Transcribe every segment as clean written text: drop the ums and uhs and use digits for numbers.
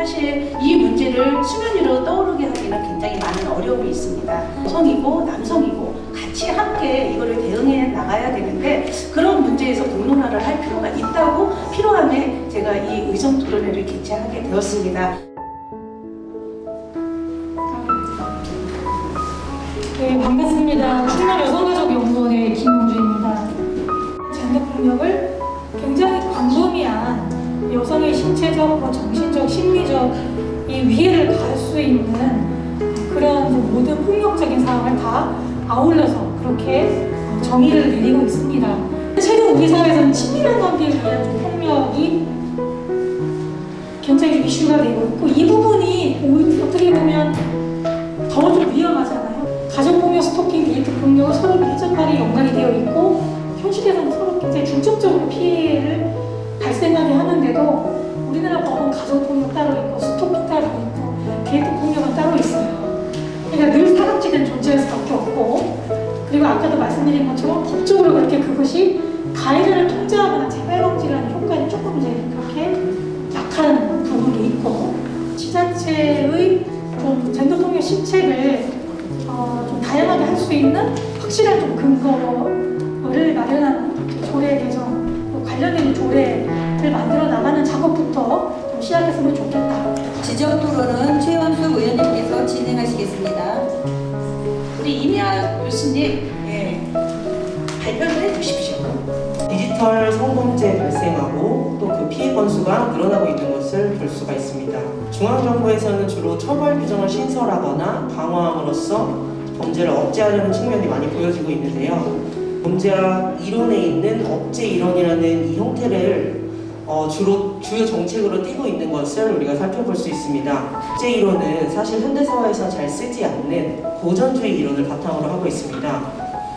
사실 이 문제를 수면 위로 떠오르게 하기는 굉장히 많은 어려움이 있습니다. 여성이고 남성이고 같이 함께 이거를 대응해 나가야 되는데 그런 문제에서 공론화를 할 필요가 있다고 필요함에 제가 이 의정 토론회를 개최하게 되었습니다. 네, 반갑습니다. 충남 여성가족연구원의 김용주입니다. 젠더폭력을 굉장히 광범위한 여성의 신체적, 정신적, 심리적 이 위해를 가할 수 있는 그런 모든 폭력적인 상황을 다 아울러서 그렇게 정의를 내리고 있습니다. 최근 우리 사회에서는 친밀한 관계에 대한 폭력이 굉장히 이슈가 되고 있고 이 부분이 어떻게 보면 더 좀 위험하잖아요. 가정폭력, 스토킹, 데이트 폭력은 서로 밀접하게 연관이 되어 있고 현실에서는 서로 굉장히 중점적으로 피해를 발생하게 하는데도 우리나라 법은 가정폭력 따로 있고 스토킹 따로 있고 데이트 폭력은 따로 있어요. 그러니까 늘 사각지대는 존재할 수밖에 없고 그리고 아까도 말씀드린 것처럼 법적으로 그렇게 그것이 가해자를 통제하거나 재발 방지를 하는 효과는 조금 이제 그렇게 약한 부분이 있고 지자체의 좀 젠더폭력 실책을 좀 다양하게 할 수 있는 확실한 좀 근거를 마련하는 조례 개정, 관련된 조례를 만들어 나가는 작업부터 좀 시작했으면 좋겠다. 지적 토론은 최원숙 의원님께서 진행하시겠습니다. 우리 이미아 교수님 발표를 해주십시오. 디지털 성범죄 발생하고 또 그 피해 건수가 늘어나고 있는 것을 볼 수가 있습니다. 중앙정부에서는 주로 처벌 규정을 신설하거나 강화함으로써 범죄를 억제하려는 측면이 많이 보여지고 있는데요. 범죄학 이론에 있는 억제 이론이라는 이 형태를 주요 정책으로 띄고 있는 것을 우리가 살펴볼 수 있습니다. 억제 이론은 사실 현대사회에서 잘 쓰지 않는 고전주의 이론을 바탕으로 하고 있습니다.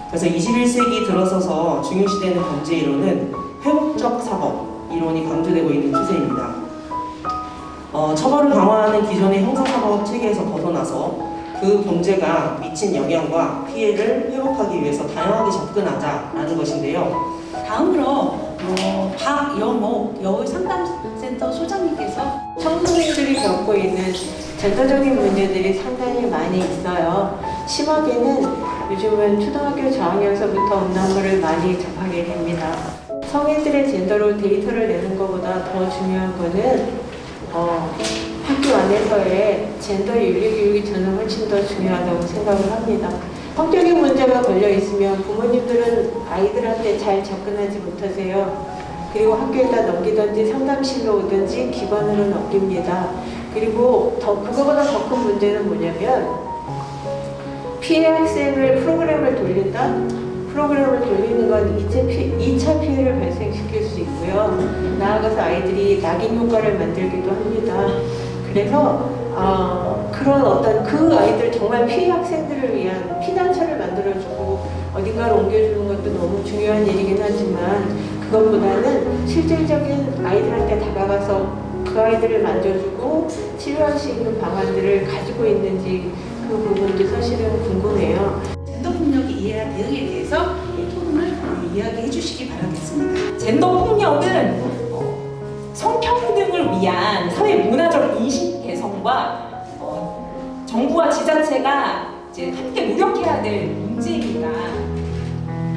그래서 21세기 들어서서 중요시되는 범죄 이론은 회복적 사법 이론이 강조되고 있는 추세입니다. 처벌을 강화하는 기존의 형사사법 체계에서 벗어나서 그 범죄가 미친 영향과 피해를 회복하기 위해서 다양하게 접근하자라는 것인데요. 다음으로 박영옥 여의상담센터 소장님께서 청소년들이 겪고 있는 젠더적인 문제들이 상당히 많이 있어요. 심하게는 요즘은 초등학교 저학년서부터 음란물을 많이 접하게 됩니다. 성인들의 젠더로 데이터를 내는 것보다 더 중요한 거는 학교 안에서의 젠더 윤리 교육이 저는 훨씬 더 중요하다고 생각을 합니다. 성적인 문제가 걸려 있으면 부모님들은 아이들한테 잘 접근하지 못하세요. 그리고 학교에다 넘기든지 상담실로 오든지 기관으로 넘깁니다. 그리고 그거보다 더 큰 문제는 뭐냐면 피해 학생을 프로그램을 돌린다? 프로그램을 돌리는 건 2차 피해를 발생시킬 수 있고요. 나아가서 아이들이 낙인 효과를 만들기도 합니다. 그래서 그런 어떤 그 아이들 정말 피해 학생들을 위한 피난처를 만들어주고 어딘가를 옮겨주는 것도 너무 중요한 일이긴 하지만 그것보다는 실질적인 아이들한테 다가가서 그 아이들을 만져주고 치료할 수 있는 방안들을 가지고 있는지 그 부분도 사실은 궁금해요. 젠더폭력이 이해와 대응에 대해서 이 토론을 이야기해 주시기 바라겠습니다. 젠더 폭력은 성평등을 위한 사회 문화적 인식 개선과 정부와 지자체가 이제 함께 노력해야 될 문제입니다.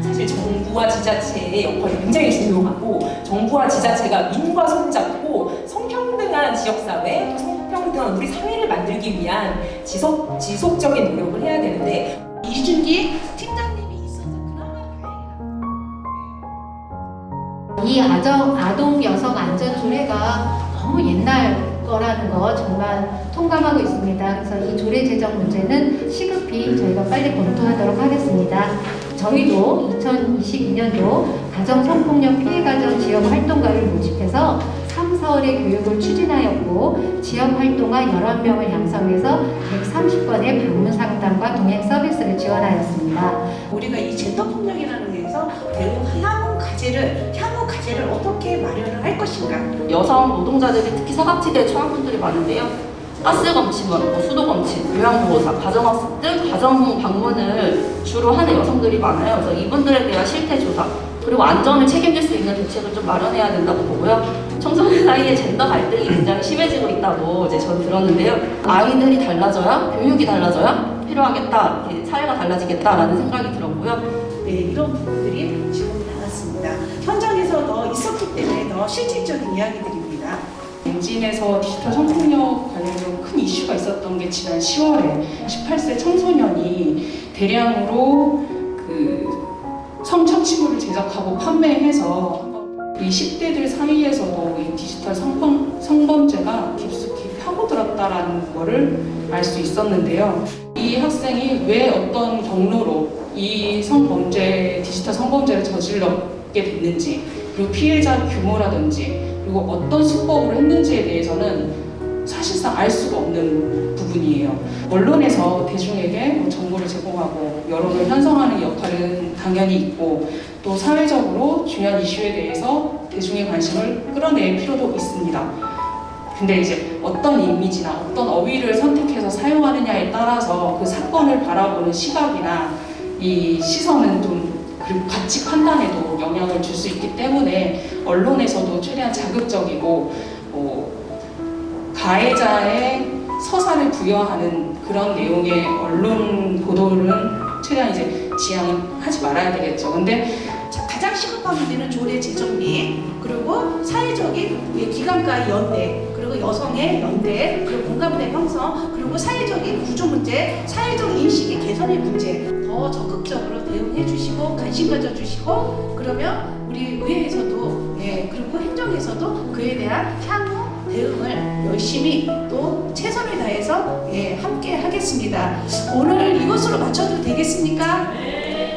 사실 정부와 지자체의 역할이 굉장히 중요하고 정부와 지자체가 민과 손잡고 성평등한 지역사회, 성평등한 우리 사회를 만들기 위한 지속적인 노력을 해야 되는데 이준기 팀장님이 있어서 그나마 이 아동 여성 안전 조례가 너무 옛날 거라는 거 정말 통감하고 있습니다. 그래서 이 조례 제정 문제는 시급히 저희가 빨리 검토하도록 하겠습니다. 저희도 2022년도 가정성폭력 피해가정 지역 활동가를 모집해서 3, 4월에 교육을 추진하였고 지역 활동가 11명을 양성해서 130건의 방문 상담과 동행 서비스를 지원하였습니다. 우리가 이 젠더폭력이라는 데에서 향후 과제를 어떻게 마련을 할 것인가. 여성 노동자들이 특히 사각지대에 처한 분들이 많은데요. 가스검침원, 수도검침, 요양보호사, 가정학습 등 가정 방문을 주로 하는 여성들이 많아요. 그래서 이분들에 대한 실태조사 그리고 안전을 책임질 수 있는 대책을 좀 마련해야 된다고 보고요. 청소년 사이에 젠더 갈등이 굉장히 심해지고 있다고 이제 전 들었는데요. 아이들이 달라져야 교육이 달라져야 필요하겠다, 이렇게 사회가 달라지겠다라는 생각이 들었고요. 네, 이런 부분들이 지금 나왔습니다. 현장에서 더 있었기 때문에 더 실질적인 이야기들입니다. 엔진에서 디지털 성폭력 관련해서 큰 이슈가 있었던 게 지난 10월에 18세 청소년이 대량으로 성착취물을 제작하고 판매해서 이 10대들 사이에서도 이 디지털 성범죄가 깊숙이 파고들었다라는 거를 알 수 있었는데요. 이 학생이 왜 어떤 경로로 이 디지털 성범죄를 저질렀게 됐는지, 그리고 피해자 규모라든지, 그리고 어떤 수법으로 했는지에 대해서는 사실상 알 수가 없는 부분이에요. 언론에서 대중에게 정보를 제공하고 여론을 형성하는 역할은 당연히 있고, 또 사회적으로 중요한 이슈에 대해서 대중의 관심을 끌어낼 필요도 있습니다. 근데 이제 어떤 이미지나 어떤 어휘를 선택해서 사용하느냐에 따라서 그 사건을 바라보는 시각이나 이 시선은 좀, 그리고 가치 판단에도 영향을 줄 수 있기 때문에 언론에서도 최대한 자극적이고 가해자의 서사를 부여하는 그런 내용의 언론 보도는 최대한 이제 지양을 하지 말아야 되겠죠. 근데 가장 시급한 문제는 조례 재정비, 그리고 사회적인 기관과의 연대, 그리고 여성의 연대, 그리고 공감대 형성, 그리고 사회적인 구조 문제, 사회적 인식의 개선의 문제 더 적극적으로 대응해 주시고 관심 가져 주시고, 그러면 우리 의회에서도 그리고 행정에서도 그에 대한 향후 대응을 열심히 또 최선을 다해서 함께 하겠습니다. 오늘 이것으로 마쳐도 되겠습니까? 네.